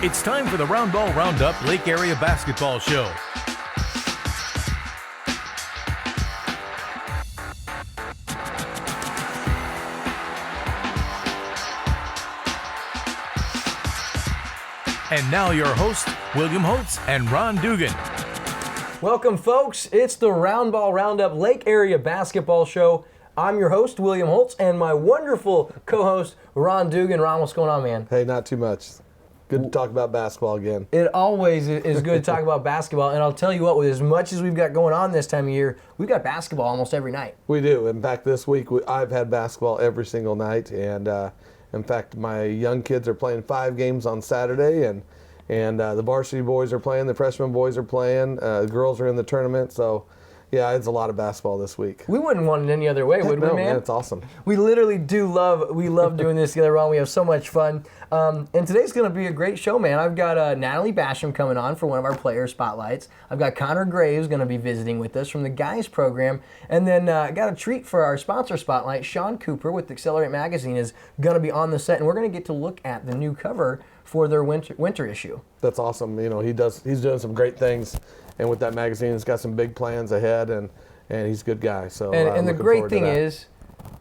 It's time for the Roundball Roundup Lake Area Basketball Show. And now your hosts, William Holtz and Ron Duggan. Welcome, folks. It's the Roundball Roundup Lake Area Basketball Show. I'm your host, William Holtz, and my wonderful co-host, Ron Duggan. Ron, what's going on, man? Hey, not too much. Good to talk about basketball again. It always is good to talk about basketball, and I'll tell you what, with as much as we've got going on this time of year, we've got basketball almost every night. We do. In fact, this week I've had basketball every single night, and in fact, my young kids are playing 5 games on Saturday, and the varsity boys are playing, the freshman boys are playing, the girls are in the tournament, so yeah, it's a lot of basketball this week. We wouldn't want it any other way, would we, man? It's awesome. We literally love doing this together, Ron. We have so much fun. And today's going to be a great show, man. I've got Natalie Basham coming on for one of our player spotlights. I've got Connor Graves going to be visiting with us from the Guys program. And then I got a treat for our sponsor spotlight. Shawn Cooper with Accelerate Magazine is going to be on the set, and we're going to get to look at the new cover for their winter issue. That's awesome. You know, he's doing some great things, and with that magazine, he's got some big plans ahead, and he's a good guy. So and the great thing is,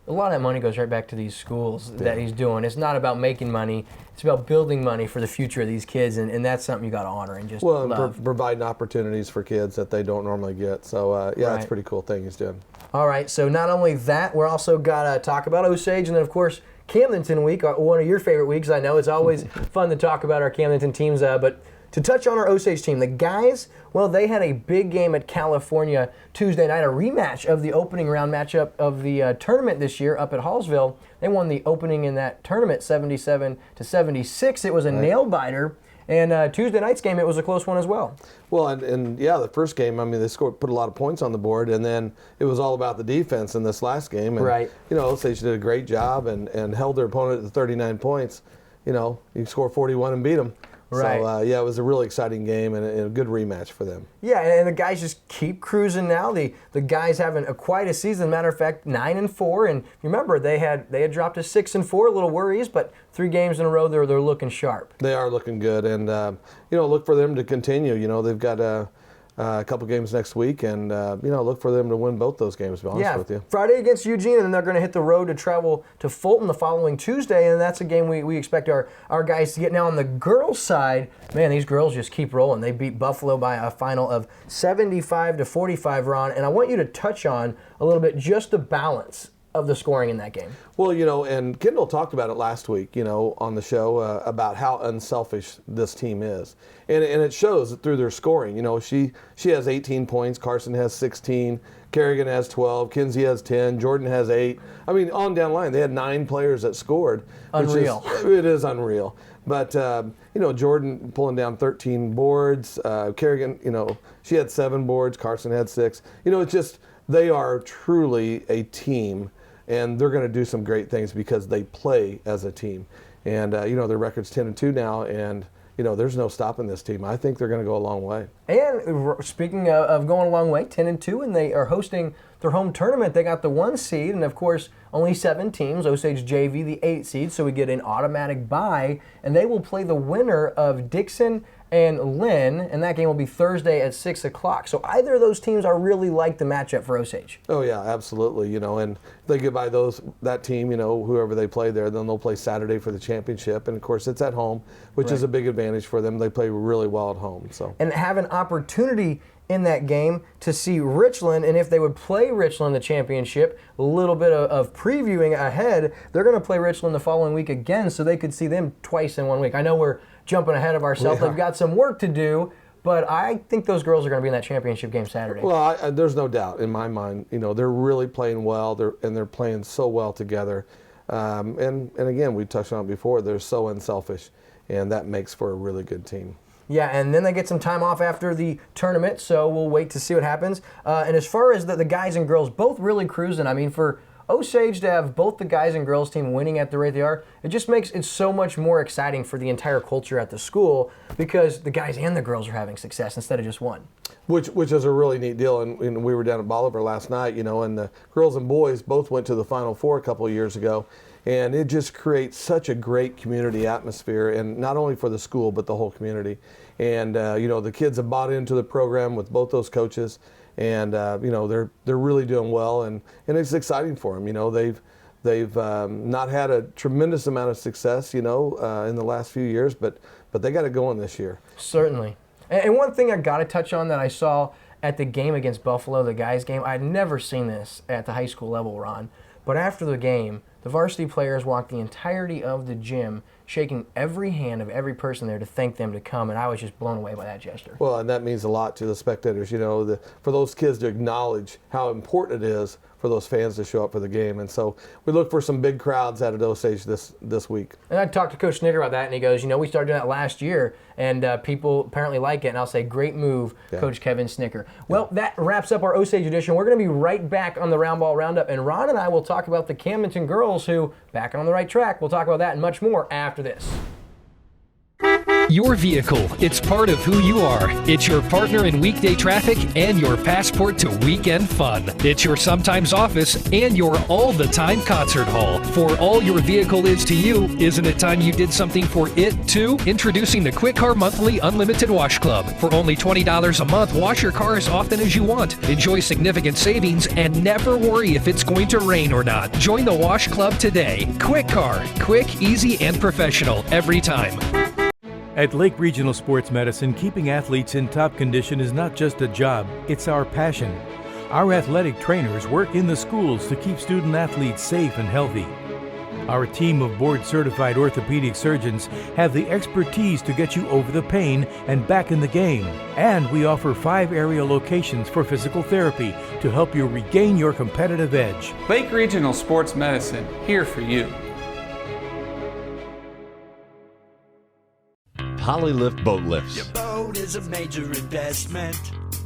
a lot of that money goes right back to these schools that he's doing. It's not about making money. It's about building money for the future of these kids, and that's something you got to honor and just love. Providing opportunities for kids that they don't normally get. So, It's a pretty cool thing he's doing. All right, so not only that, we're also got to talk about Osage, and then, of course, Camdenton week, one of your favorite weeks, I know. It's always fun to talk about our Camdenton teams, but to touch on our Osage team, the Guys, well, they had a big game at California Tuesday night, a rematch of the opening round matchup of the tournament this year up at Hallsville. They won the opening in that tournament 77-76. It was a nail-biter. And Tuesday night's game, it was a close one as well. Well, and the first game, I mean, they put a lot of points on the board, and then it was all about the defense in this last game. And, you know, Osage did a great job and held their opponent to 39 points. You know, you score 41 and beat them. Right. So, it was a really exciting game and a good rematch for them. Yeah, and the Guys just keep cruising now. The Guys having quite a season. Matter of fact, 9-4, and remember they had dropped to 6-4. A little worries, but 3 games in a row they're looking sharp. They are looking good, and look for them to continue. You know, they've got a couple games next week, and look for them to win both those games, to be honest with you. Friday against Eugene, and then they're going to hit the road to travel to Fulton the following Tuesday, and that's a game we expect our guys to get. Now on the girls' side, man, these girls just keep rolling. They beat Buffalo by a final of 75-45, Ron, and I want you to touch on a little bit just the balance of the scoring in that game. Well, and Kendall talked about it last week, on the show about how unselfish this team is. And it shows through their scoring. She has 18 points, Carson has 16, Kerrigan has 12, Kinsey has 10, Jordan has 8. I mean, on down the line, they had 9 players that scored. Unreal. It is unreal. But, Jordan pulling down 13 boards, Kerrigan, she had 7 boards, Carson had 6. It's just, they are truly a team. And they're going to do some great things because they play as a team. And, their record's 10-2 now, and, there's no stopping this team. I think they're going to go a long way. And speaking of going a long way, 10-2, and they are hosting their home tournament. They got the 1 seed, and, of course, only 7 teams. Osage JV, the 8 seed, so we get an automatic bye. And they will play the winner of Dixon and Lynn, and that game will be Thursday at 6 o'clock. So either of those teams are really like the matchup for Osage. Oh, yeah, absolutely. And if they get by that team, whoever they play there, then they'll play Saturday for the championship. And, of course, it's at home, which is a big advantage for them. They play really well at home. So and have an opportunity in that game to see Richland, and if they would play Richland in the championship, a little bit of previewing ahead, they're going to play Richland the following week again, so they could see them twice in 1 week. I know we're jumping ahead of ourselves. They've got some work to do, but I think those girls are going to be in that championship game Saturday. Well, there's no doubt in my mind. They're really playing well, they're playing so well together. And again, we touched on it before, they're so unselfish, and that makes for a really good team. Yeah, and then they get some time off after the tournament, so we'll wait to see what happens. And as far as the guys and girls, both really cruising. I mean, for Osage to have both the guys and girls team winning at the rate they are, it just makes it so much more exciting for the entire culture at the school because the guys and the girls are having success instead of just one. Which is a really neat deal, and we were down at Bolivar last night, and the girls and boys both went to the Final Four a couple of years ago, And it just creates such a great community atmosphere, and not only for the school, but the whole community. And, the kids have bought into the program with both those coaches, and, they're really doing well, and it's exciting for them. They've not had a tremendous amount of success, in the last few years, but they got it going this year. Certainly. And one thing I got to touch on that I saw at the game against Buffalo, the guys' game, I'd never seen this at the high school level, Ron, but after the game, the varsity players walked the entirety of the gym shaking every hand of every person there to thank them to come, and I was just blown away by that gesture. Well, and that means a lot to the spectators, for those kids to acknowledge how important it is for those fans to show up for the game. And so we look for some big crowds out of Osage this week. And I talked to Coach Snicker about that, and he goes, we started doing that last year, and people apparently like it, and I'll say, great move, yeah. Coach Kevin Snicker. Well, that wraps up our Osage edition. We're going to be right back on the Roundball Roundup, and Ron and I will talk about the Camdenton girls who, back on the right track, we'll talk about that and much more after this. Your vehicle, it's part of who you are. It's your partner in weekday traffic and your passport to weekend fun. It's your sometimes office and your all-the-time concert hall. For all your vehicle is to you, isn't it time you did something for it too? Introducing the Quick Car Monthly Unlimited Wash Club. For only $20 a month, wash your car as often as you want. Enjoy significant savings and never worry if it's going to rain or not. Join the Wash Club today. Quick Car. Quick, easy, and professional every time. At Lake Regional Sports Medicine, keeping athletes in top condition is not just a job, it's our passion. Our athletic trainers work in the schools to keep student athletes safe and healthy. Our team of board-certified orthopedic surgeons have the expertise to get you over the pain and back in the game. And we offer 5 area locations for physical therapy to help you regain your competitive edge. Lake Regional Sports Medicine, here for you. Polylift boat lifts. Your boat is a major investment.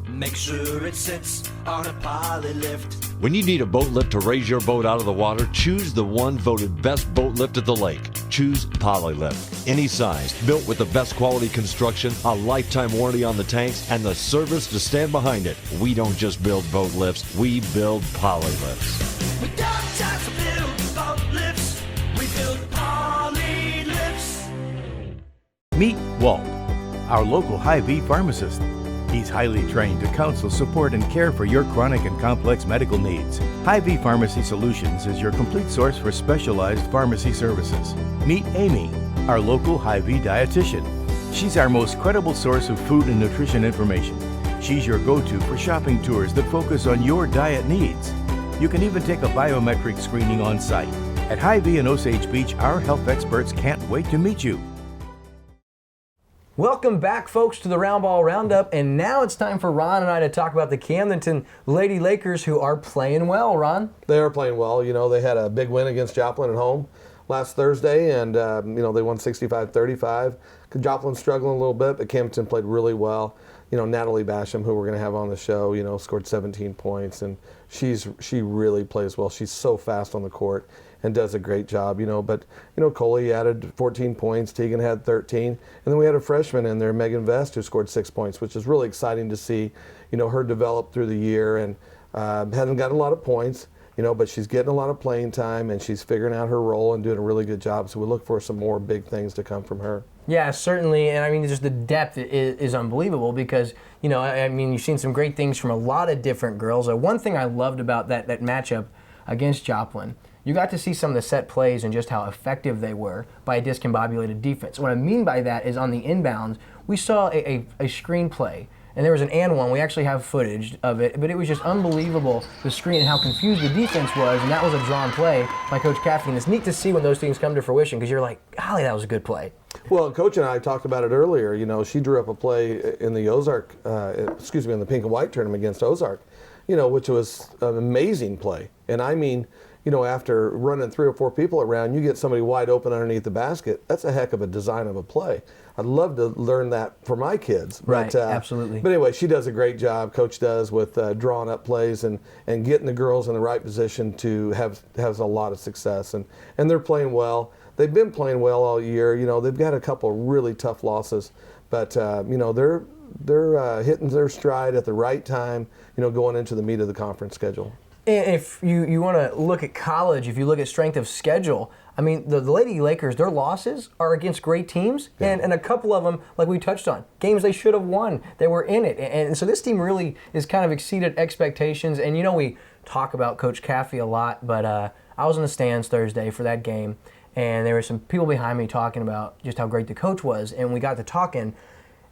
Make sure it sits on a Polylift. When you need a boat lift to raise your boat out of the water, choose the one voted best boat lift at the lake. Choose Polylift. Any size, built with the best quality construction, a lifetime warranty on the tanks, and the service to stand behind it. We don't just build boat lifts, we build Polylifts. We don't just build boat lifts, we build Polylifts. Meet Walt, our local Hy-Vee pharmacist. He's highly trained to counsel, support, and care for your chronic and complex medical needs. Hy-Vee Pharmacy Solutions is your complete source for specialized pharmacy services. Meet Amy, our local Hy-Vee dietitian. She's our most credible source of food and nutrition information. She's your go-to for shopping tours that focus on your diet needs. You can even take a biometric screening on site. At Hy-Vee and Osage Beach, our health experts can't wait to meet you. Welcome back, folks, to the Roundball Roundup, and now it's time for Ron and I to talk about the Camdenton Lady Lakers, who are playing well, Ron. They are playing well. They had a big win against Joplin at home last Thursday, and, they won 65-35. Joplin's struggling a little bit, but Camdenton played really well. Natalie Basham, who we're going to have on the show, scored 17 points, and she really plays well. She's so fast on the court and does a great job, But, Coley added 14 points, Tegan had 13, and then we had a freshman in there, Megan Vest, who scored 6 points, which is really exciting to see, her develop through the year, and hasn't gotten a lot of points, but she's getting a lot of playing time, and she's figuring out her role and doing a really good job, so we look for some more big things to come from her. Yeah, certainly, and just the depth is unbelievable because, you've seen some great things from a lot of different girls. One thing I loved about that matchup against Joplin, you got to see some of the set plays and just how effective they were by a discombobulated defense. What I mean by that is on the inbounds, we saw a screen play, and there was an and one. We actually have footage of it, but it was just unbelievable, the screen and how confused the defense was, and that was a drawn play by Coach Caffey. And it's neat to see when those things come to fruition because you're like, golly, that was a good play. Well, Coach and I talked about it earlier. She drew up a play in the in the pink and white tournament against Ozark, which was an amazing play. And after running 3 or 4 people around, you get somebody wide open underneath the basket. That's a heck of a design of a play. I'd love to learn that for my kids. Right, absolutely. But anyway, she does a great job, Coach does, with drawing up plays and getting the girls in the right position to have a lot of success. And they're playing well. They've been playing well all year. They've got a couple of really tough losses. But they're hitting their stride at the right time, going into the meat of the conference schedule. And if you want to look at college, if you look at strength of schedule, I mean, the Lady Lakers, their losses are against great teams, and a couple of them, like we touched on, games they should have won. They were in it. And so this team really has kind of exceeded expectations. And, we talk about Coach Caffey a lot, but I was in the stands Thursday for that game, and there were some people behind me talking about just how great the coach was, and we got to talking.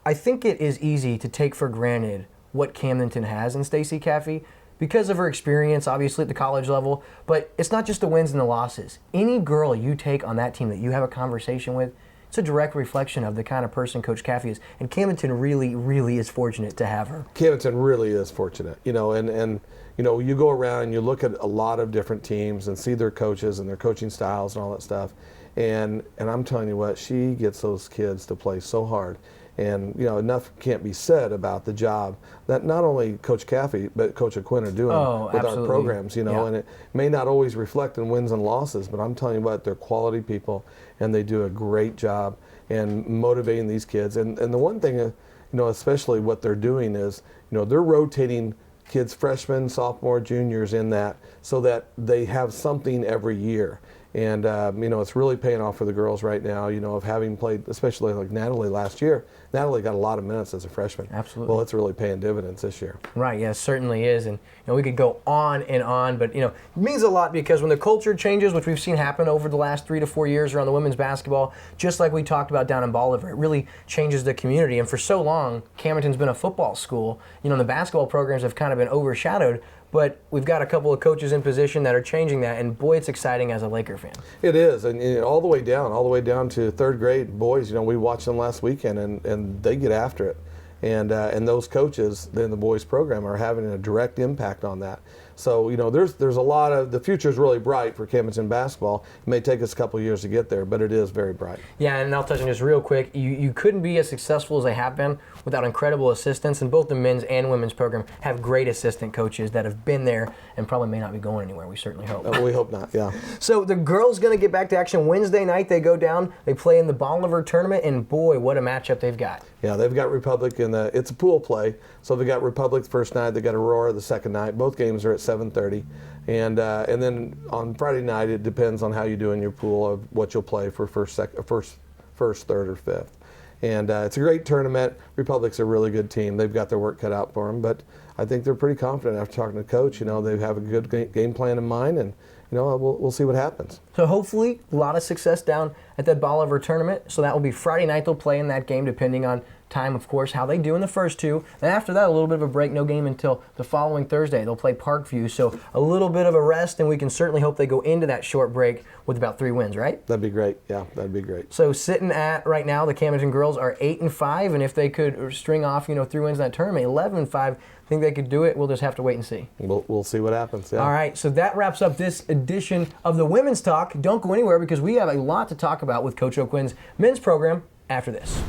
I think it is easy to take for granted what Camdenton has in Stacey Caffey, because of her experience, obviously, at the college level. But it's not just the wins and the losses. Any girl you take on that team that you have a conversation with, it's a direct reflection of the kind of person Coach Caffey is. And Camdenton really, really is fortunate to have her. Camdenton really is fortunate, and you go around and you look at a lot of different teams and see their coaches and their coaching styles and all that stuff. And I'm telling you what, she gets those kids to play so hard. And, enough can't be said about the job that not only Coach Caffey, but Coach Aquin are doing with our programs, and it may not always reflect in wins and losses, but I'm telling you what, they're quality people, and they do a great job in motivating these kids. And the one thing, especially what they're doing is, they're rotating kids, freshmen, sophomore, juniors in that, so that they have something every year. And, it's really paying off for the girls right now, of having played, especially like Natalie last year. Natalie got a lot of minutes as a freshman. Absolutely. Well, it's really paying dividends this year. Right, yeah, it certainly is. And, we could go on and on, but, it means a lot because when the culture changes, which we've seen happen over the last 3 to 4 years around the women's basketball, just like we talked about down in Bolivar, it really changes the community. And for so long, Camdenton's been a football school. The basketball programs have kind of been overshadowed. But we've got a couple of coaches in position that are changing that, and boy, it's exciting as a Laker fan. It is, and all the way down to third grade boys. We watched them last weekend, and they get after it, and those coaches in the boys program are having a direct impact on that. So there's a lot of, the future is really bright for Camdenton basketball. It may take us a couple of years to get there, but it is very bright. Yeah, and I'll touch on this real quick. You couldn't be as successful as they have been without incredible assistants, and both the men's and women's program have great assistant coaches that have been there and probably may not be going anywhere. We certainly hope. We hope not, yeah. So the girls going to get back to action Wednesday night. They go down, they play in the Bolivar tournament, and boy, what a matchup they've got. Yeah, they've got Republic it's a pool play, so they got Republic the first night, they got Aurora the second night. Both games are at 7:30. And then on Friday night, it depends on how you do in your pool of what you'll play for first, third, or fifth. And it's a great tournament. Republic's a really good team. They've got their work cut out for them, but I think they're pretty confident after talking to Coach. They have a good game plan in mind, and we'll see what happens. So hopefully a lot of success down at that Bolivar tournament. So that will be Friday night. They'll play in that game depending on time, of course, how they do in the first two. And after that, a little bit of a break, no game until the following Thursday. They'll play Parkview, so a little bit of a rest, and we can certainly hope they go into that short break with about 3 wins, right? That'd be great. Yeah, that'd be great. So sitting at, right now, the Camdenton girls are 8-5, and if they could string off, 3 wins in that tournament, 11-5, I think they could do it. We'll just have to wait and see. We'll see what happens, yeah. All right, so that wraps up this edition of the Women's Talk. Don't go anywhere because we have a lot to talk about with Coach O'Quinn's men's program after this.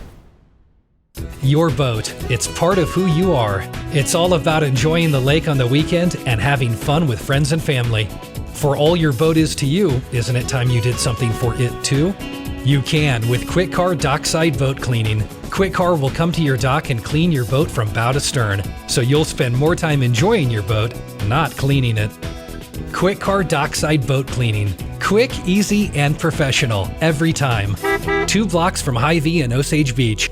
Your boat, it's part of who you are. It's all about enjoying the lake on the weekend and having fun with friends and family. For all your boat is to you, isn't it time you did something for it too? You can with Quick Car Dockside Boat Cleaning. Quick Car will come to your dock and clean your boat from bow to stern, so you'll spend more time enjoying your boat, not cleaning it. Quick Car Dockside Boat Cleaning. Quick, easy, and professional every time. 2 blocks from Hy-Vee and Osage Beach.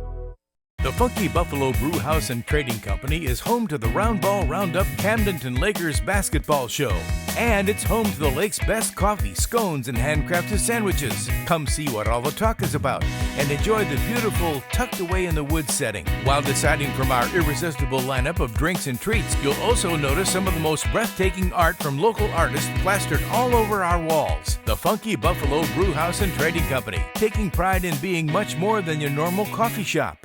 The Funky Buffalo Brew House and Trading Company is home to the Roundball Roundup Camdenton Lakers basketball show. And it's home to the lake's best coffee, scones, and handcrafted sandwiches. Come see what all the talk is about and enjoy the beautiful, tucked away in the woods setting. While deciding from our irresistible lineup of drinks and treats, you'll also notice some of the most breathtaking art from local artists plastered all over our walls. The Funky Buffalo Brew House and Trading Company, taking pride in being much more than your normal coffee shop.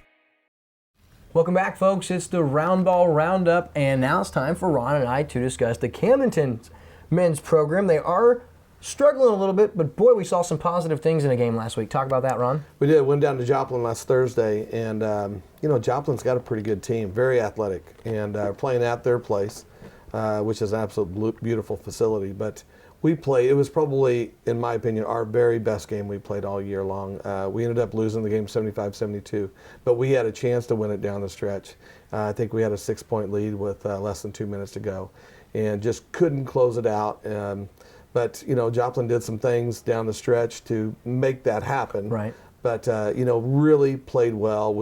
Welcome back, folks. It's the Roundball Roundup, and now it's time for Ron and I to discuss the Camdenton men's program. They are struggling a little bit, but boy, we saw some positive things in a game last week. Talk about that, Ron. We did. Went down to Joplin last Thursday, and Joplin's got a pretty good team, very athletic, and playing at their place. which is an absolute beautiful facility. But we played, it was probably, in my opinion, our very best game we played all year long. We ended up losing the game 75-72, but we had a chance to win it down the stretch. I think we had a 6-point lead with less than 2 minutes to go and just couldn't close it out. But, Joplin did some things down the stretch to make that happen. Right. But, really played well.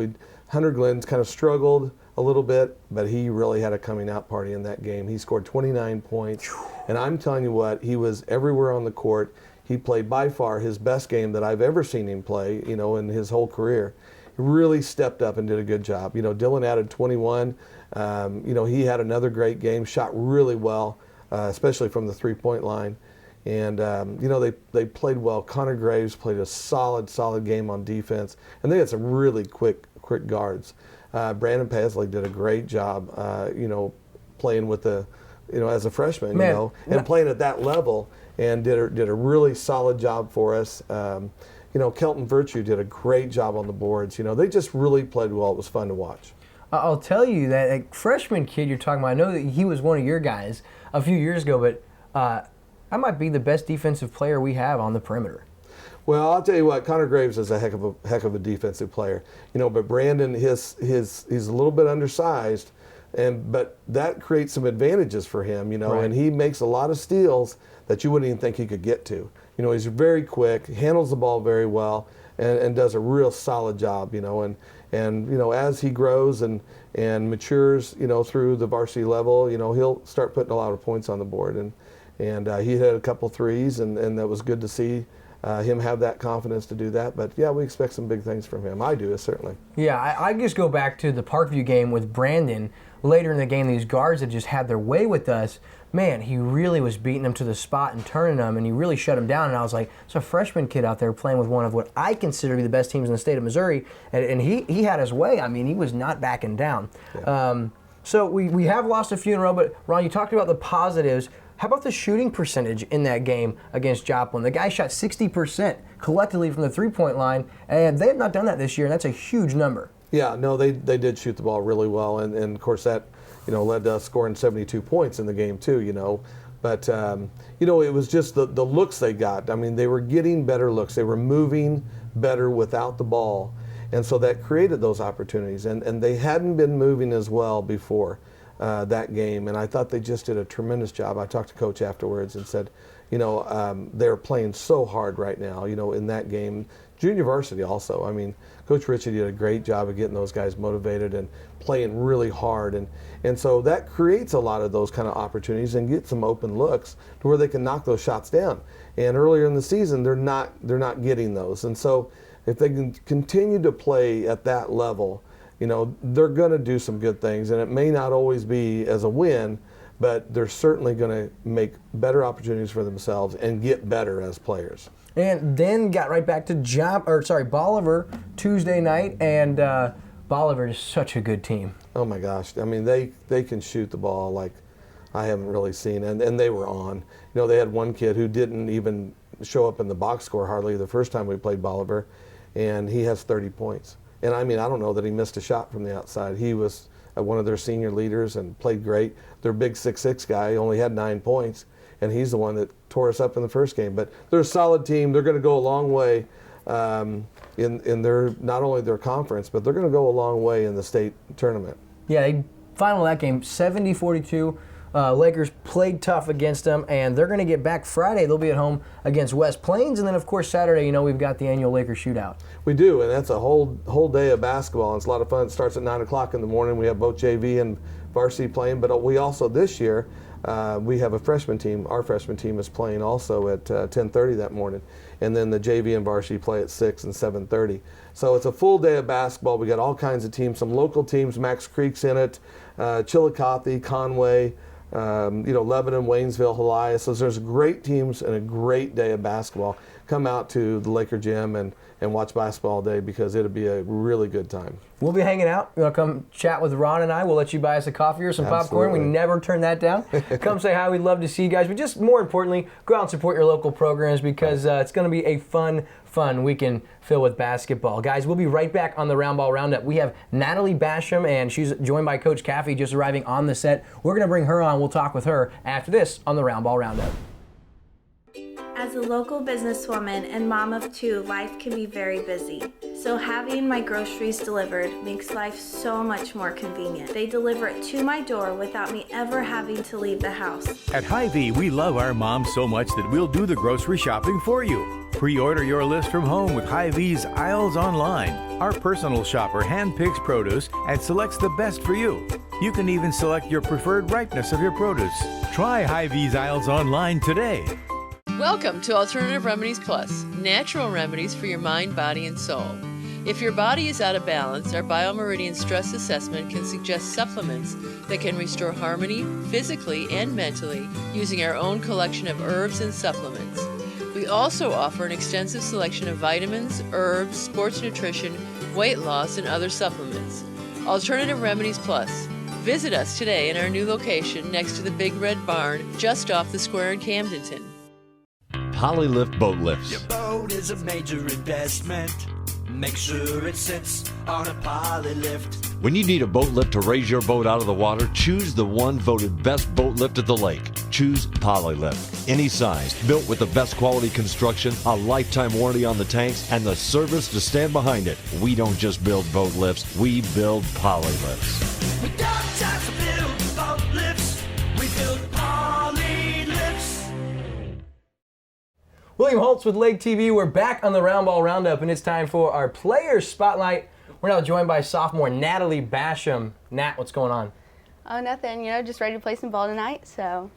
Hunter Glenn's kind of struggled a little bit, but he really had a coming out party in that game. He scored 29 points, and I'm telling you what, he was everywhere on the court. He played by far his best game that I've ever seen him play, in his whole career. He really stepped up and did a good job. Dylan added 21. He had another great game, shot really well, especially from the three-point line. And, they played well. Connor Graves played a solid game on defense. And they had some really quick guards. Brandon Paisley did a great job, playing with as a freshman, and playing at that level, and did a really solid job for us. Kelton Virtue did a great job on the boards. They just really played well. It was fun to watch. I'll tell you that freshman kid you're talking about, I know that he was one of your guys a few years ago, but that might be the best defensive player we have on the perimeter. Well, I'll tell you what, Connor Graves is a heck of a defensive player. But Brandon, he's a little bit undersized, but that creates some advantages for him, Right. And he makes a lot of steals that you wouldn't even think he could get to. He's very quick, handles the ball very well, and does a real solid job, and as he grows and matures, through the varsity level, he'll start putting a lot of points on the board, and he had a couple threes, and that was good to see him have that confidence to do that. But yeah, we expect some big things from him. I do, certainly. Yeah, I just go back to the Parkview game with Brandon. Later in the game, these guards that just had their way with us, man, he really was beating them to the spot and turning them, and he really shut them down. And I was like, it's a freshman kid out there playing with one of what I consider to be the best teams in the state of Missouri, and he had his way. I mean, he was not backing down. Yeah. So we have lost a few in a row, but Ron, you talked about the positives. How about the shooting percentage in that game against Joplin? The guy shot 60% collectively from the three-point line, and they have not done that this year, and that's a huge number. Yeah, no, they did shoot the ball really well, and of course that, led to us scoring 72 points in the game too, But, it was just the looks they got. I mean, they were getting better looks. They were moving better without the ball, and so that created those opportunities, and they hadn't been moving as well before that game, and I thought they just did a tremendous job. I talked to Coach afterwards and said, they're playing so hard right now, in that game. Junior varsity also. I mean, Coach Ritchie did a great job of getting those guys motivated and playing really hard, and so that creates a lot of those kind of opportunities and get some open looks to where they can knock those shots down. And earlier in the season, they're not getting those, and so if they can continue to play at that level, they're going to do some good things, and it may not always be as a win, but they're certainly going to make better opportunities for themselves and get better as players. And then got right back to Bolivar Tuesday night, and Bolivar is such a good team. Oh my gosh! I mean, they can shoot the ball like I haven't really seen, and they were on. They had one kid who didn't even show up in the box score hardly the first time we played Bolivar, and he has 30 points. And I mean, I don't know that he missed a shot from the outside. He was one of their senior leaders and played great. Their big 6'6" guy only had 9 points, and he's the one that tore us up in the first game. But they're a solid team. They're going to go a long way in their, not only their conference, but they're going to go a long way in the state tournament. Yeah, they final that game 70-42. Lakers played tough against them, and they're going to get back Friday. They'll be at home against West Plains, and then, of course, Saturday, we've got the annual Lakers shootout. We do, and that's a whole day of basketball, and it's a lot of fun. It starts at 9 o'clock in the morning. We have both JV and varsity playing, but we also, this year, we have a freshman team. Our freshman team is playing also at 10:30 that morning, and then the JV and varsity play at 6 and 7:30. So it's a full day of basketball. We got all kinds of teams, some local teams. Max Creek's in it, Chillicothe, Conway, Lebanon, Waynesville, Helias. So there's great teams and a great day of basketball. Come out to the Laker Gym and and watch basketball all day because it'll be a really good time. We'll be hanging out. You want to come chat with Ron and I? We'll let you buy us a coffee or some popcorn. We never turn that down. Come say hi. We'd love to see you guys. But just more importantly, go out and support your local programs because it's going to be a fun weekend filled with basketball. Guys, we'll be right back on the Roundball Roundup. We have Natalie Basham, and she's joined by Coach Caffey just arriving on the set. We're going to bring her on. We'll talk with her after this on the Roundball Roundup. As a local businesswoman and mom of 2, life can be very busy. So having my groceries delivered makes life so much more convenient. They deliver it to my door without me ever having to leave the house. At Hy-Vee, we love our moms so much that we'll do the grocery shopping for you. Pre-order your list from home with Hy-Vee's Aisles Online. Our personal shopper handpicks produce and selects the best for you. You can even select your preferred ripeness of your produce. Try Hy-Vee's Aisles Online today. Welcome to Alternative Remedies Plus, natural remedies for your mind, body, and soul. If your body is out of balance, our Biomeridian Stress Assessment can suggest supplements that can restore harmony physically and mentally using our own collection of herbs and supplements. We also offer an extensive selection of vitamins, herbs, sports nutrition, weight loss, and other supplements. Alternative Remedies Plus. Visit us today in our new location next to the Big Red Barn, just off the square in Camdenton. Polylift boat lifts. Your boat is a major investment. Make sure it sits on a Polylift. When you need a boat lift to raise your boat out of the water, choose the one voted best boat lift at the lake. Choose Polylift. Any size, built with the best quality construction, a lifetime warranty on the tanks, and the service to stand behind it. We don't just build boat lifts, we build Polylifts. We got time to build boat lifts. We build Polylifts. William Holtz with Lake TV. We're back on the Roundball Roundup, and it's time for our Players Spotlight. We're now joined by sophomore Natalie Basham. Nat, what's going on? Oh, nothing. Just ready to play some ball tonight, so.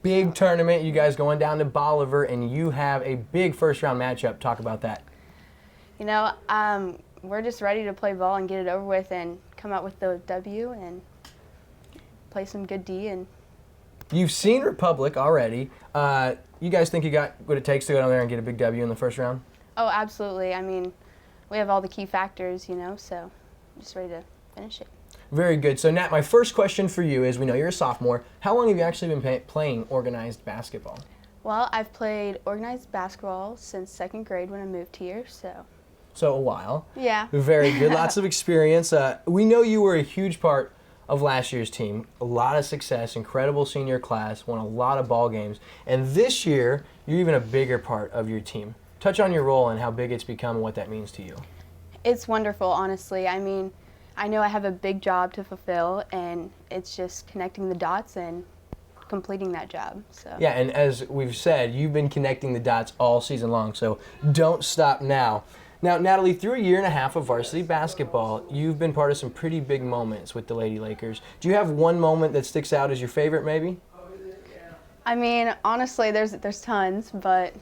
Big tournament. You guys going down to Bolivar, and you have a big first-round matchup. Talk about that. We're just ready to play ball and get it over with and come out with the W and play some good D. And you've seen Republic already. You guys think you got what it takes to go down there and get a big W in the first round? Oh, absolutely. We have all the key factors, so I'm just ready to finish it. Very good. So, Nat, my first question for you is, we know you're a sophomore. How long have you actually been playing organized basketball? Well, I've played organized basketball since 2nd grade when I moved here, so. So, a while. Yeah. Very good. Lots of experience. We know you were a huge part of last year's team. A lot of success, incredible senior class, won a lot of ball games. And this year, you're even a bigger part of your team. Touch on your role and how big it's become and what that means to you. It's wonderful, honestly. I know I have a big job to fulfill, and it's just connecting the dots and completing that job. So. Yeah, and as we've said, you've been connecting the dots all season long, so don't stop now. Now, Natalie, through a year and a half of varsity basketball, you've been part of some pretty big moments with the Lady Lakers. Do you have one moment that sticks out as your favorite, maybe? Honestly, there's tons, but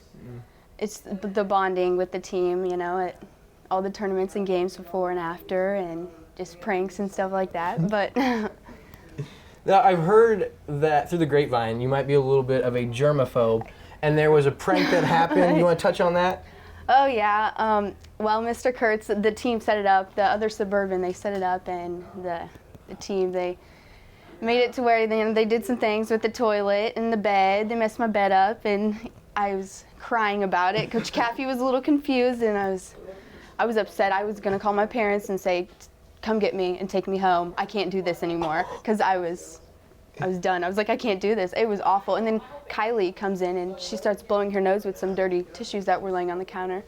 it's the bonding with the team, at all the tournaments and games before and after, and just pranks and stuff like that. But now, I've heard that through the grapevine, you might be a little bit of a germaphobe, and there was a prank that happened. You want to touch on that? Oh, yeah. Well, Mr. Kurtz, the team set it up. The other Suburban, they set it up, and the team, they made it to where they did some things with the toilet and the bed. They messed my bed up, and I was crying about it. Coach Caffey was a little confused, and I was upset. I was going to call my parents and say, come get me and take me home. I can't do this anymore, because I was done. I was like, I can't do this. It was awful. And then Kylie comes in, and she starts blowing her nose with some dirty tissues that were laying on the counter.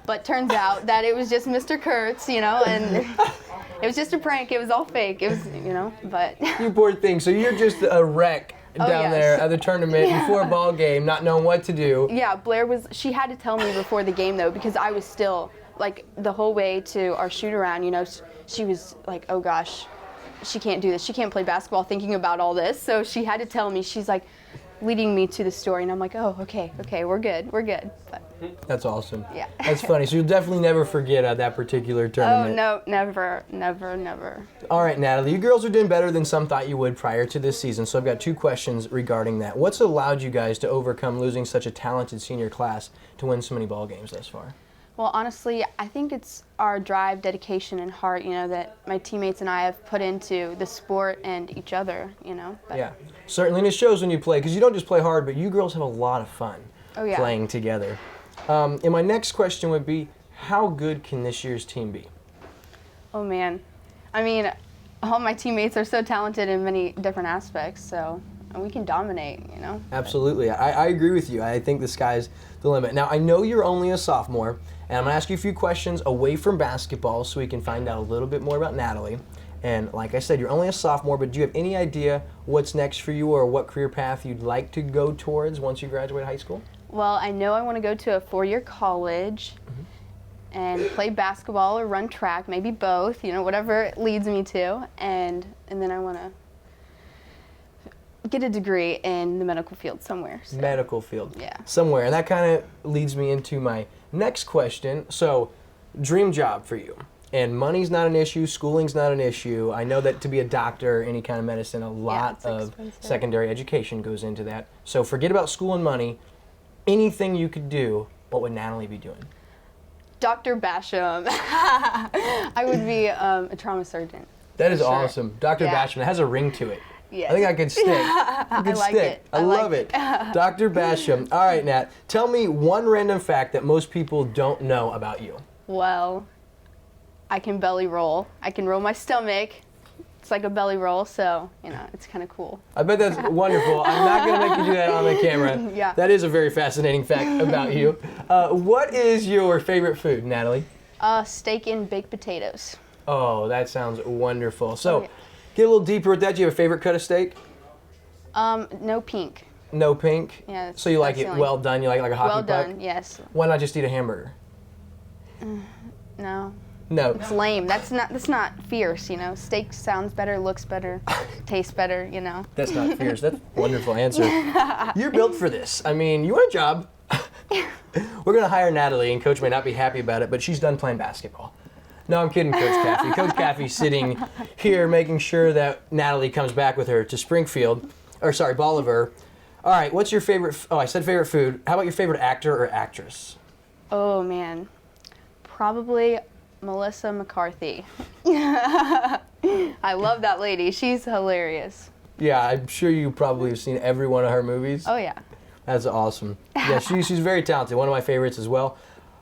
But turns out that it was just Mr. Kurtz, and it was just a prank. It was all fake. It was, but. You poor thing. So you're just a wreck down there at the tournament before a ball game, not knowing what to do. Yeah, she had to tell me before the game, though, because I was still, the whole way to our shoot-around, she was like, oh, gosh, she can't do this. She can't play basketball thinking about all this. So she had to tell me. She's like leading me to the story, and I'm like, oh, okay, we're good. But, that's awesome. Yeah. That's funny. So you'll definitely never forget that particular tournament. Oh, no, never. All right, Natalie, you girls are doing better than some thought you would prior to this season, so I've got 2 questions regarding that. What's allowed you guys to overcome losing such a talented senior class to win so many ball games thus far? Well, honestly, I think it's our drive, dedication, and heart, that my teammates and I have put into the sport and each other, But, Yeah, certainly, and it shows when you play, because you don't just play hard, but you girls have a lot of fun playing together. And my next question would be, how good can this year's team be? Oh, man. I mean, all my teammates are so talented in many different aspects, so we can dominate, Absolutely. I agree with you. I think the sky's the limit. Now, I know you're only a sophomore, and I'm going to ask you a few questions away from basketball so we can find out a little bit more about Natalie. And like I said, you're only a sophomore, but do you have any idea what's next for you or what career path you'd like to go towards once you graduate high school? Well, I know I want to go to a 4-year college and play basketball or run track, maybe both, whatever it leads me to. And then I want to get a degree in the medical field somewhere. So. Medical field. Yeah. Somewhere. And that kind of leads me into my next question. So, dream job for you. And money's not an issue, schooling's not an issue. I know that to be a doctor, any kind of medicine, a lot of secondary education goes into that. So forget about school and money. Anything you could do, what would Natalie be doing? Dr. Basham. I would be a trauma surgeon. That is awesome. Dr. Basham, it has a ring to it. Yes. I think I could stick. I like it. I love it. Dr. Basham. All right, Nat, tell me one random fact that most people don't know about you. Well, I can belly roll. I can roll my stomach. It's like a belly roll, so, it's kind of cool. I bet that's wonderful. I'm not going to make you do that on the camera. Yeah. That is a very fascinating fact about you. What is your favorite food, Natalie? Steak and baked potatoes. Oh, that sounds wonderful. So, get a little deeper with that. Do you have a favorite cut of steak? No pink. No pink? Yeah. So you like it well done? You like a hockey puck? Well done, yes. Why not just eat a hamburger? No. No. It's lame. That's not fierce, Steak sounds better, looks better, tastes better, That's not fierce. That's a wonderful answer. You're built for this. I mean, you want a job. We're going to hire Natalie, and Coach may not be happy about it, but she's done playing basketball. No, I'm kidding, Coach Caffey. Coach Caffey's sitting here making sure that Natalie comes back with her to Springfield, Bolivar. All right, what's your favorite, I said favorite food. How about your favorite actor or actress? Oh, man. Probably Melissa McCarthy. I love that lady. She's hilarious. Yeah, I'm sure you probably have seen every one of her movies. Oh, yeah. That's awesome. Yeah, she's very talented. One of my favorites as well.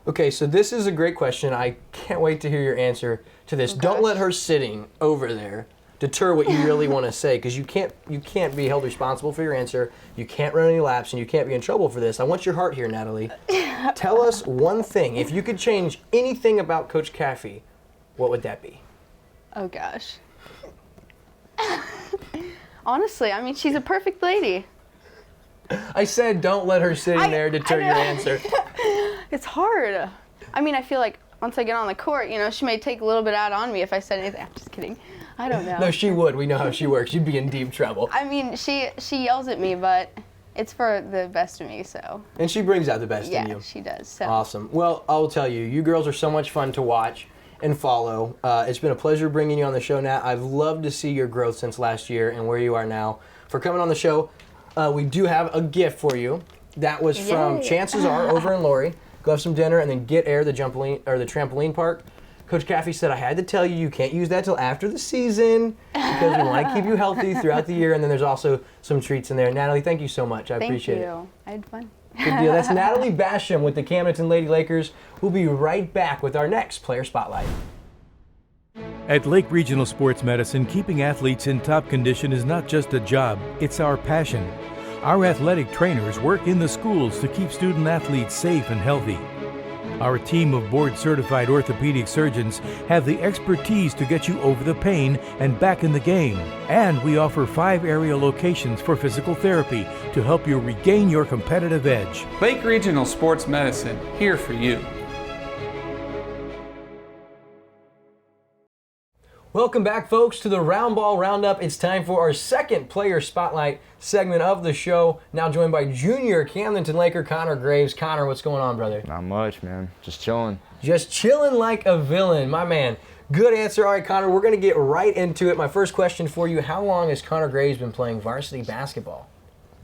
Okay, so this is a great question. I can't wait to hear your answer to this. Don't let her sitting over there deter what you really want to say, because you can't be held responsible for your answer. You can't run any laps, and you can't be in trouble for this. I want your heart here, Natalie. Tell us one thing. If you could change anything about Coach Caffey, what would that be? Oh, gosh. Honestly, I mean, she's a perfect lady. I said don't let her sitting there deter your answer. It's hard. I mean, I feel like once I get on the court, she may take a little bit out on me if I said anything. I'm just kidding. I don't know. No, she would. We know how she works. You'd be in deep trouble. I mean, she yells at me, but it's for the best of me, so. And she brings out the best in you. Yeah, she does. So. Awesome. Well, I'll tell you, you girls are so much fun to watch and follow. It's been a pleasure bringing you on the show, Nat. I've loved to see your growth since last year and where you are now. For coming on the show, we do have a gift for you. That was from Chances Are over in Lori. Go have some dinner and then get air the trampoline park. Coach Caffey said I had to tell you can't use that till after the season because we want to keep you healthy throughout the year. And then there's also some treats in there. Natalie, thank you so much. I appreciate it. Thank you. I had fun. Good deal. That's Natalie Basham with the Camdenton Lady Lakers. We'll be right back with our next Player Spotlight. At Lake Regional Sports Medicine, keeping athletes in top condition is not just a job, it's our passion. Our athletic trainers work in the schools to keep student athletes safe and healthy. Our team of board-certified orthopedic surgeons have the expertise to get you over the pain and back in the game. And we offer 5 area locations for physical therapy to help you regain your competitive edge. Lake Regional Sports Medicine, here for you. Welcome back, folks, to the Roundball Roundup. It's time for our second Player Spotlight segment of the show. Now joined by junior Camdenton Laker Connor Graves. Connor, what's going on, brother? Not much, man. Just chilling. Just chilling like a villain, my man. Good answer. All right, Connor, we're going to get right into it. My first question for you, how long has Connor Graves been playing varsity basketball?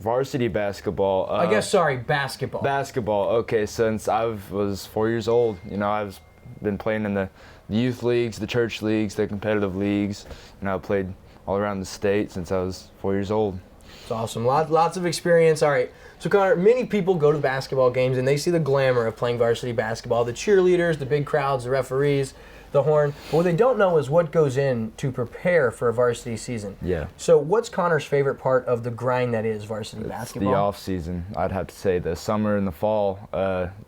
Varsity basketball. Basketball. Basketball. Okay, since I was 4 years old, I've been playing in the youth leagues, the church leagues, the competitive leagues. I've played all around the state since I was 4 years old. It's awesome. Lots of experience. All right. So, Connor, many people go to basketball games and they see the glamour of playing varsity basketball, the cheerleaders, the big crowds, the referees, the horn. But what they don't know is what goes in to prepare for a varsity season. Yeah. So what's Connor's favorite part of the grind that is varsity basketball? The off season. I'd have to say the summer and the fall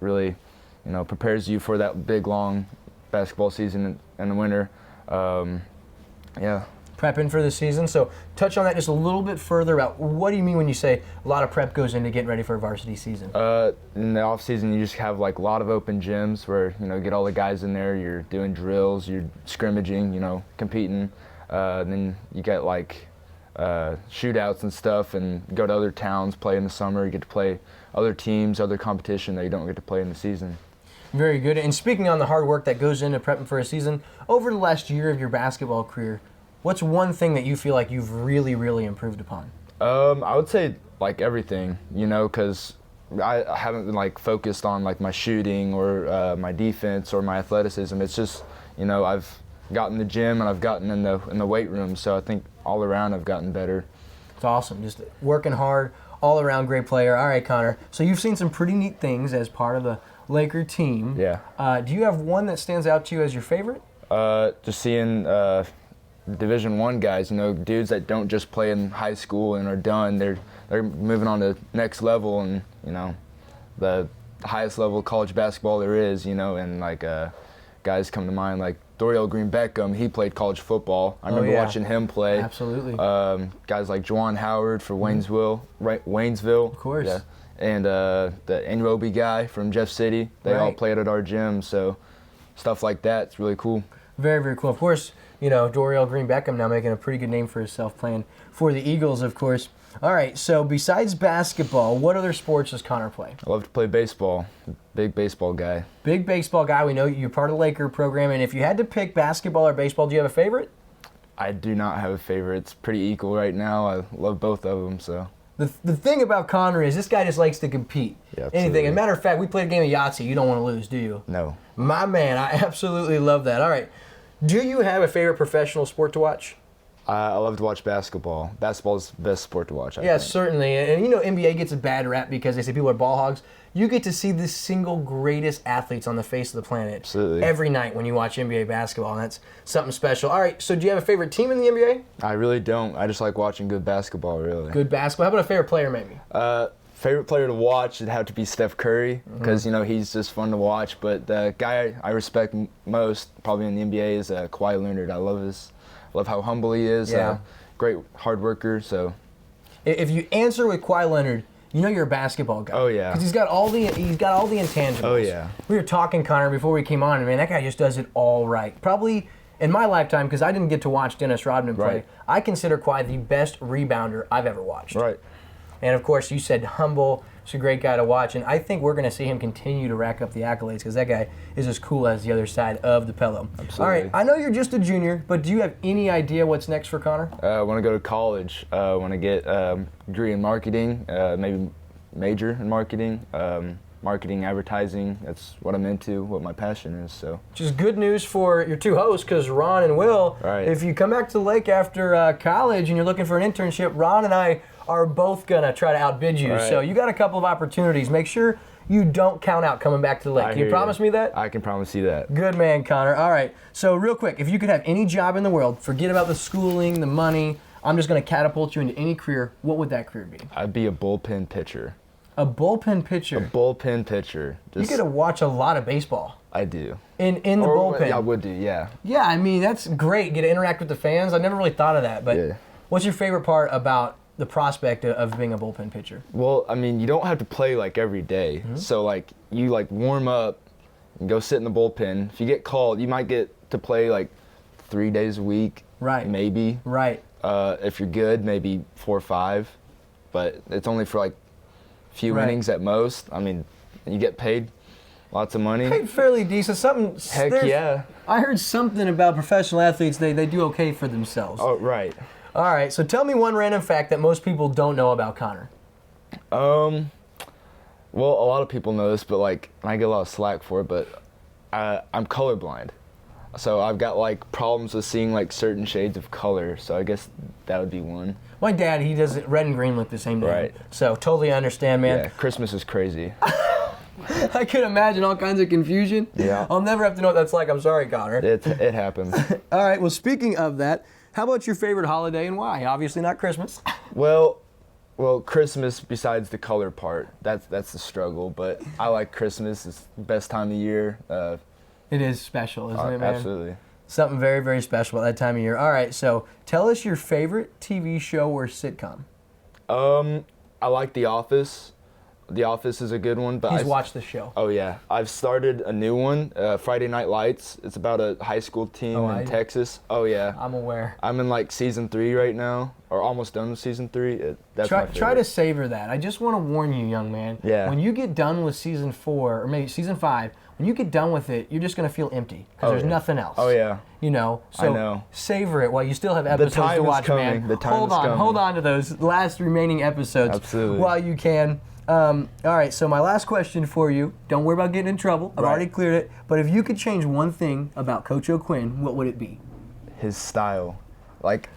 really, prepares you for that big long basketball season in the winter. Yeah. Prepping for the season. So touch on that just a little bit further about what do you mean when you say a lot of prep goes into getting ready for a varsity season? In the off season, you just have like a lot of open gyms where get all the guys in there. You're doing drills, you're scrimmaging, competing. Then you get like shootouts and stuff, and go to other towns, play in the summer. You get to play other teams, other competition that you don't get to play in the season. Very good. And speaking on the hard work that goes into prepping for a season, over the last year of your basketball career, what's one thing that you feel like you've really, really improved upon? I would say like everything, because I haven't been like focused on like my shooting or my defense or my athleticism. It's just, I've gotten in the gym and I've gotten in the weight room. So I think all around I've gotten better. It's awesome. Just working hard, all around great player. All right, Connor. So you've seen some pretty neat things as part of the Laker team. Yeah. Do you have one that stands out to you as your favorite? Just seeing Division I guys, dudes that don't just play in high school and are done. They're moving on to next level and the highest level of college basketball there is. And like guys come to mind like Dorial Green Beckham. He played college football. I remember watching him play. Absolutely. Guys like Juwan Howard for Waynesville. Of course. Yeah. And the Enrobi guy from Jeff City. They all played at our gym. So stuff like that, it's really cool. Very, very cool. Of course, Dorial Green Beckham now making a pretty good name for himself playing for the Eagles, of course. All right, so besides basketball, what other sports does Connor play? I love to play baseball. Big baseball guy. Big baseball guy. We know you're part of the Laker program, and if you had to pick basketball or baseball, do you have a favorite? I do not have a favorite. It's pretty equal right now. I love both of them, so. The thing about Connor is this guy just likes to compete. Yeah, anything. As a matter of fact, we played a game of Yahtzee. You don't want to lose, do you? No. My man, I absolutely love that. All right. Do you have a favorite professional sport to watch? I love to watch basketball. Basketball is the best sport to watch, I think. Certainly. And NBA gets a bad rap because they say people are ball hogs. You get to see the single greatest athletes on the face of the planet. Absolutely. Every night when you watch NBA basketball, and that's something special. All right, so do you have a favorite team in the NBA? I really don't. I just like watching good basketball, really. Good basketball. How about a favorite player, maybe? Favorite player to watch would have to be Steph Curry because, he's just fun to watch. But the guy I respect most probably in the NBA is Kawhi Leonard. I love how humble he is. Yeah. Great hard worker. So, if you answer with Kawhi Leonard, you're a basketball guy. Oh yeah. Because he's got all the intangibles. Oh yeah. We were talking, Connor, before we came on, and man, that guy just does it all right. Probably in my lifetime, because I didn't get to watch Dennis Rodman play. Right. I consider Kawhi the best rebounder I've ever watched. Right. And of course, you said humble. He's a great guy to watch, and I think we're going to see him continue to rack up the accolades because that guy is as cool as the other side of the pillow. Absolutely. All right, I know you're just a junior, but do you have any idea what's next for Connor? I want to go to college. I want to get a degree in marketing, maybe major in marketing, marketing, advertising. That's what I'm into, what my passion is. So. Which is good news for your two hosts because Ron and Will, if you come back to the lake after college and you're looking for an internship, Ron and I are both going to try to outbid you. So you got a couple of opportunities. Make sure you don't count out coming back to the lake. Can you promise me that? I can promise you that. Good man, Connor. All right. So real quick, if you could have any job in the world, forget about the schooling, the money, I'm just going to catapult you into any career, what would that career be? I'd be a bullpen pitcher. A bullpen pitcher? A bullpen pitcher. You get to watch a lot of baseball. I do. In the bullpen? Yeah, I would do, yeah. Yeah, I mean, that's great. Get to interact with the fans. I never really thought of that. But what's your favorite part about the prospect of being a bullpen pitcher? Well, I mean, you don't have to play like every day. Mm-hmm. So like you like warm up and go sit in the bullpen. If you get called, you might get to play like 3 days a week. Right. Maybe. Right. If you're good, maybe 4 or 5. But it's only for like a few innings at most. I mean, you get paid lots of money. Paid fairly decent. Heck yeah. I heard something about professional athletes. They do okay for themselves. Oh, right. All right, so tell me one random fact that most people don't know about Connor. Well, a lot of people know this, but like I get a lot of slack for it, but I'm colorblind. So I've got like problems with seeing like certain shades of color. So I guess that would be one. My dad, he does it, red and green look the same day. Right. So totally understand, man. Yeah, Christmas is crazy. I could imagine all kinds of confusion. Yeah. I'll never have to know what that's like. I'm sorry, Connor. It happens. All right, well, speaking of that, how about your favorite holiday and why? Obviously not Christmas. Well, Christmas, besides the color part, that's the struggle. But I like Christmas. It's the best time of year. It is special, isn't it, man? Absolutely. Something very, very special at that time of year. All right, so tell us your favorite TV show or sitcom. I like The Office. The Office is a good one. But He's watched the show. Oh, yeah. I've started a new one, Friday Night Lights. It's about a high school team in Texas. Oh, yeah. I'm aware. I'm in like season 3 right now, or almost done with season 3. That's my favorite. Try to savor that. I just want to warn you, young man. Yeah. When you get done with season 4, or maybe season 5, when you get done with it, you're just going to feel empty because there's nothing else. Oh, yeah. You know, so I know. Savor it while you still have episodes to watch, man. Hold on to those last remaining episodes. Absolutely. While you can. All right, so my last question for you. Don't worry about getting in trouble. I've already cleared it. But if you could change one thing about Coach O'Quinn, what would it be? His style. Like,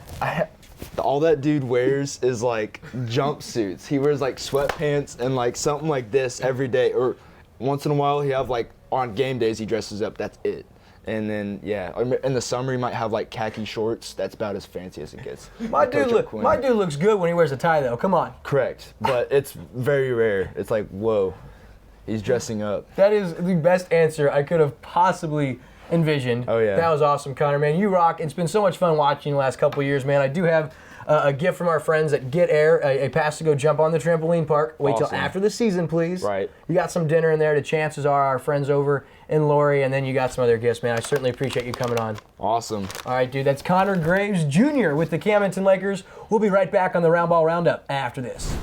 all that dude wears is like jumpsuits. He wears like sweatpants and like something like this every day. Or once in a while, he have like, on game days, he dresses up. That's it. And then, yeah, in the summer, he might have like khaki shorts. That's about as fancy as it gets. My dude looks good when he wears a tie, though. Come on. Correct. But it's very rare. It's like, whoa, he's dressing up. That is the best answer I could have possibly envisioned. Oh, yeah. That was awesome, Connor, man. You rock. It's been so much fun watching the last couple of years, man. I do have a gift from our friends at Get Air, a pass to go jump on the trampoline park. Wait till after the season, please. Right. You got some dinner in there. The chances are our friends over in Lori, and then you got some other gifts, man. I certainly appreciate you coming on. Awesome. All right, dude. That's Connor Graves Jr. with the Camdenton Lakers. We'll be right back on the Roundball Roundup after this.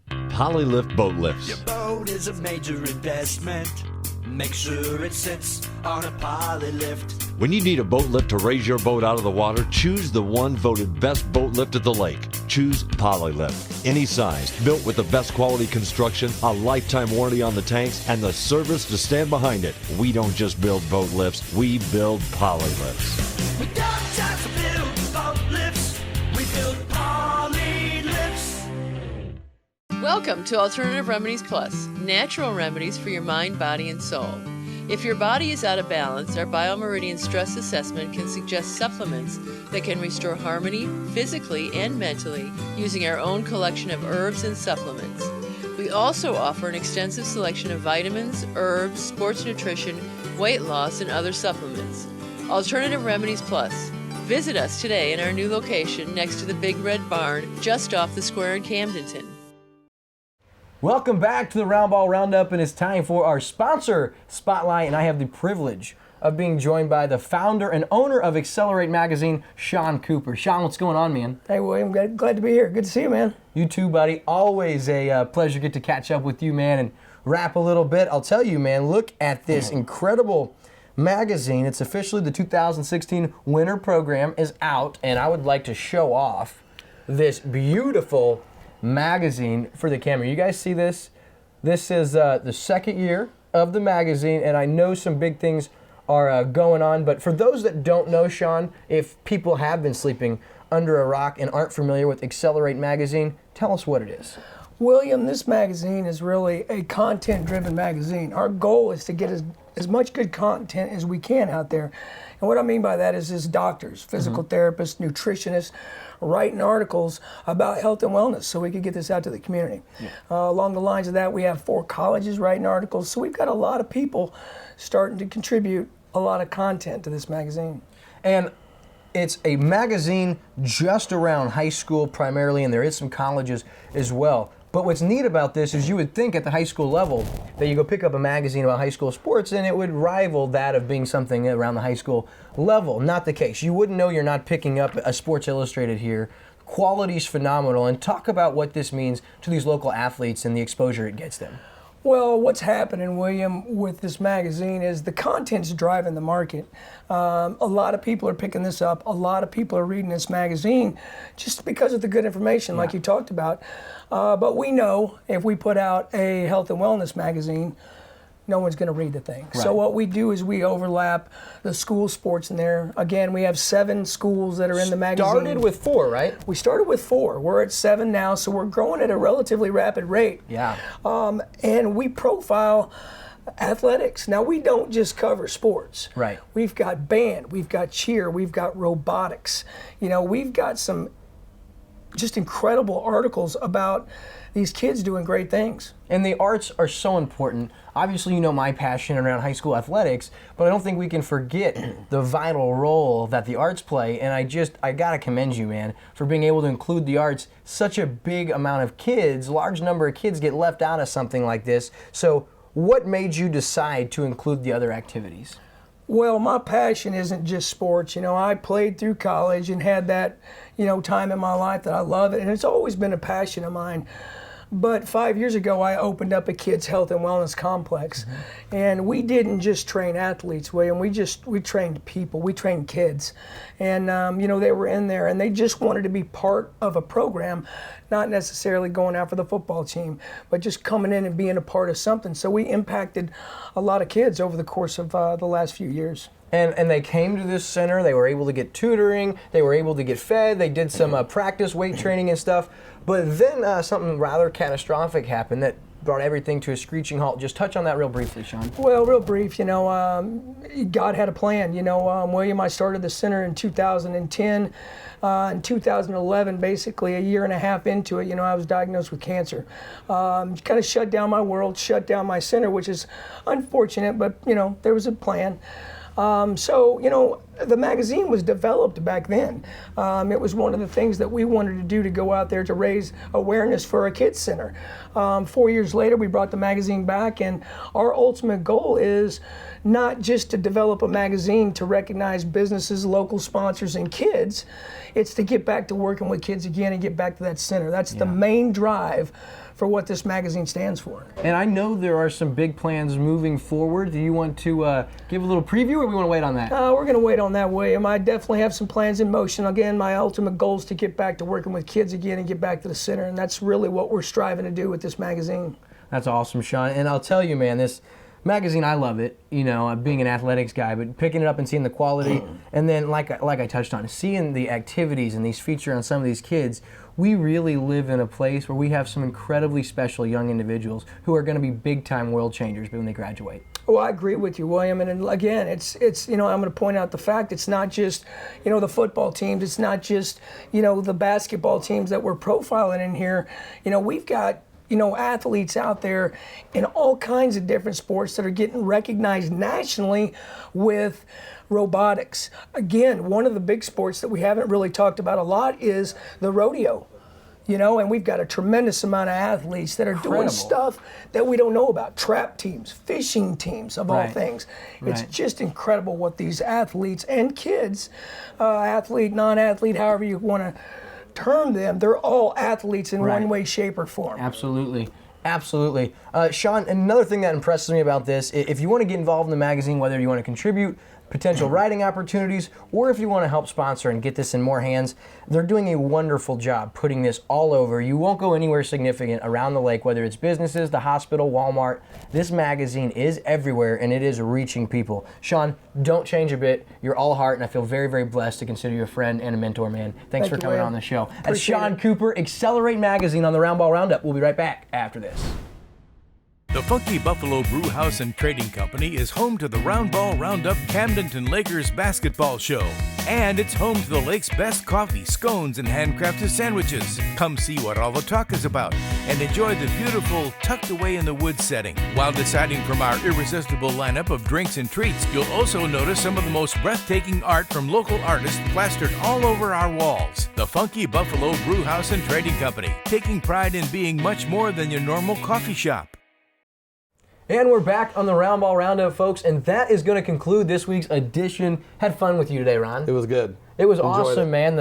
Polylift boat lifts. Your boat is a major investment. Make sure it sits on a poly lift. When you need a boat lift to raise your boat out of the water, choose the one voted best boat lift at the lake. Choose Polylift. Any size, built with the best quality construction, a lifetime warranty on the tanks, and the service to stand behind it. We don't just build boat lifts, we build Polylifts. We don't just build boat lifts, we build poly lifts. Welcome to Alternative Remedies Plus, natural remedies for your mind, body, and soul. If your body is out of balance, our Biomeridian Stress Assessment can suggest supplements that can restore harmony physically and mentally using our own collection of herbs and supplements. We also offer an extensive selection of vitamins, herbs, sports nutrition, weight loss, and other supplements. Alternative Remedies Plus. Visit us today in our new location next to the Big Red Barn, just off the square in Camdenton. Welcome back to the Roundball Roundup, and it's time for our sponsor spotlight, and I have the privilege of being joined by the founder and owner of Accelerate Magazine, Shawn Cooper. Shawn, what's going on, man? Hey, William, glad to be here. Good to see you, man. You too, buddy. Always a pleasure to get to catch up with you, man, and rap a little bit. I'll tell you, man, look at this incredible magazine. It's officially the 2016 winter program is out, and I would like to show off this beautiful magazine for the camera. You guys see this? This is the second year of the magazine, and I know some big things are going on, but for those that don't know, Shawn, if people have been sleeping under a rock and aren't familiar with Accelerate Magazine, tell us what it is. William, this magazine is really a content-driven magazine. Our goal is to get as much good content as we can out there. And what I mean by that is doctors, physical therapists, nutritionists, writing articles about health and wellness so we could get this out to the community. Along the lines of that, we have 4 colleges writing articles, so we've got a lot of people starting to contribute a lot of content to this magazine. And it's a magazine just around high school primarily, and there is some colleges as well. But what's neat about this is you would think at the high school level that you go pick up a magazine about high school sports and it would rival that of being something around the high school level. Not the case. You wouldn't know you're not picking up a Sports Illustrated here. Quality's phenomenal, and talk about what this means to these local athletes and the exposure it gets them. Well, what's happening, William, with this magazine is the content's driving the market. A lot of people are picking this up. A lot of people are reading this magazine just because of the good information, like you talked about. But we know if we put out a health and wellness magazine, no one's going to read the thing. Right. So what we do is we overlap the school sports in there. Again, we have 7 schools that are in the magazine. Started with 4, right? We started with 4. We're at 7 now, so we're growing at a relatively rapid rate. Yeah. And we profile athletics. Now, we don't just cover sports. Right. We've got band, we've got cheer, we've got robotics. You know, we've got some just incredible articles about these kids doing great things. And the arts are so important. Obviously, you know my passion around high school athletics, but I don't think we can forget the vital role that the arts play. And I gotta commend you, man, for being able to include the arts. Such a big amount of kids, large number of kids get left out of something like this. So what made you decide to include the other activities? Well, my passion isn't just sports. You know, I played through college and had that, you know, time in my life that I love it, and it's always been a passion of mine. But 5 years ago, I opened up a kids' health and wellness complex, and we didn't just train athletes, William. We trained people. We trained kids, and you know, they were in there, and they just wanted to be part of a program, not necessarily going out for the football team, but just coming in and being a part of something. So we impacted a lot of kids over the course of the last few years. And they came to this center, they were able to get tutoring, they were able to get fed, they did some practice weight training and stuff, but then something rather catastrophic happened that brought everything to a screeching halt. Just touch on that real briefly, Shawn. Well, real brief, you know, God had a plan. You know, William, I started the center in 2010. In 2011, basically a year and a half into it, you know, I was diagnosed with cancer. Kind of shut down my world, shut down my center, which is unfortunate, but, you know, there was a plan. So, you know, the magazine was developed back then. It was one of the things that we wanted to do to go out there to raise awareness for a kids center. 4 years later, we brought the magazine back, and our ultimate goal is not just to develop a magazine to recognize businesses, local sponsors, and kids. It's to get back to working with kids again and get back to that center. That's the main drive for what this magazine stands for. And I know there are some big plans moving forward. Do you want to give a little preview, or we want to wait on that? We're going to wait on that, William. I definitely have some plans in motion. Again, my ultimate goal is to get back to working with kids again and get back to the center, and that's really what we're striving to do with this magazine. That's awesome, Shawn. And I'll tell you, man, this magazine, I love it, you know, being an athletics guy, but picking it up and seeing the quality, and then like I touched on, seeing the activities and these features on some of these kids. We really live in a place where we have some incredibly special young individuals who are going to be big-time world changers when they graduate. Well, I agree with you, William. And again, it's you know, I'm going to point out the fact it's not just, you know, the football teams. It's not just, you know, the basketball teams that we're profiling in here. You know, we've got, you know, athletes out there in all kinds of different sports that are getting recognized nationally with robotics. Again, one of the big sports that we haven't really talked about a lot is the rodeo. You know, and we've got a tremendous amount of athletes that are doing stuff that we don't know about. Trap teams, fishing teams, of all things. It's just incredible what these athletes and kids, athlete, non-athlete, however you want to term them, they're all athletes in one way, shape, or form. Absolutely. Absolutely. Shawn, another thing that impresses me about this, if you want to get involved in the magazine, whether you want to contribute, potential writing opportunities, or if you want to help sponsor and get this in more hands, they're doing a wonderful job putting this all over. You won't go anywhere significant around the lake, whether it's businesses, the hospital, Walmart. This magazine is everywhere, and it is reaching people. Shawn, don't change a bit. You're all heart, and I feel very, very blessed to consider you a friend and a mentor, man. Thanks for coming on the show. That's Shawn Cooper, Accelerate Magazine on the Roundball Roundup. We'll be right back after this. The Funky Buffalo Brew House and Trading Company is home to the Roundball Roundup Camdenton Lakers basketball show. And it's home to the lake's best coffee, scones, and handcrafted sandwiches. Come see what all the talk is about and enjoy the beautiful tucked away in the woods setting. While deciding from our irresistible lineup of drinks and treats, you'll also notice some of the most breathtaking art from local artists plastered all over our walls. The Funky Buffalo Brew House and Trading Company, taking pride in being much more than your normal coffee shop. And we're back on the Roundball Roundup, folks, and that is going to conclude this week's edition. Had fun with you today, Ron. It was good. It was awesome, man.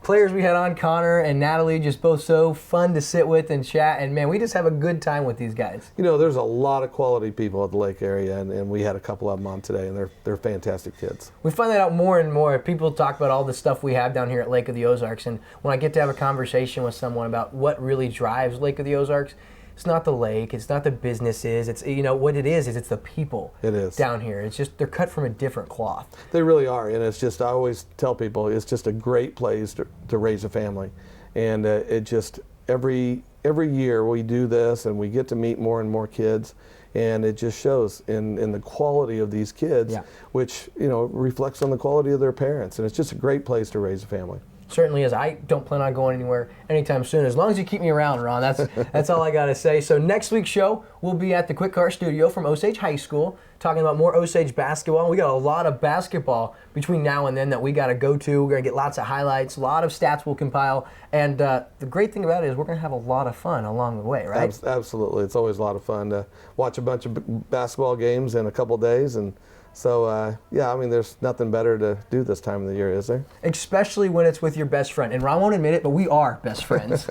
players we had on, Connor and Natalie, just both so fun to sit with and chat. And, man, we just have a good time with these guys. You know, there's a lot of quality people at the lake area, and we had a couple of them on today, and they're fantastic kids. We find that out more and more. People talk about all the stuff we have down here at Lake of the Ozarks, and when I get to have a conversation with someone about what really drives Lake of the Ozarks, it's not the lake, it's not the businesses, it's, you know, what it is it's the people. It is. Down here. It's just, they're cut from a different cloth. They really are, and it's just, I always tell people, it's just a great place to raise a family. And it just, every year we do this, and we get to meet more and more kids, and it just shows in the quality of these kids, which, you know, reflects on the quality of their parents. And it's just a great place to raise a family. Certainly is. I don't plan on going anywhere anytime soon. As long as you keep me around, Ron, that's all I got to say. So next week's show, we'll be at the Quick Car Studio from Osage High School, talking about more Osage basketball. We got a lot of basketball between now and then that we got to go to. We're going to get lots of highlights, a lot of stats we'll compile. And the great thing about it is we're going to have a lot of fun along the way, right? Absolutely. It's always a lot of fun to watch a bunch of basketball games in a couple days. And so, yeah, I mean, there's nothing better to do this time of the year, is there? Especially when it's with your best friend. And Ron won't admit it, but we are best friends.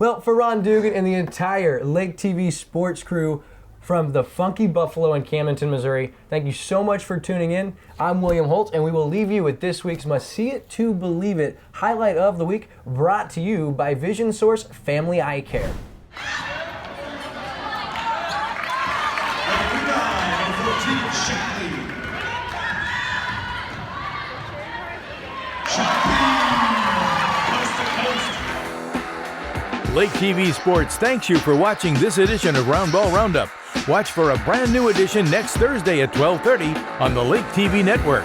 Well, for Ron Duggan and the entire Lake TV sports crew from the Funky Buffalo in Camdenton, Missouri, thank you so much for tuning in. I'm William Holtz, and we will leave you with this week's Must See It to Believe It highlight of the week, brought to you by Vision Source Family Eye Care. Lake TV Sports thanks you for watching this edition of Roundball Roundup. Watch for a brand new edition next Thursday at 12:30 on the Lake TV Network.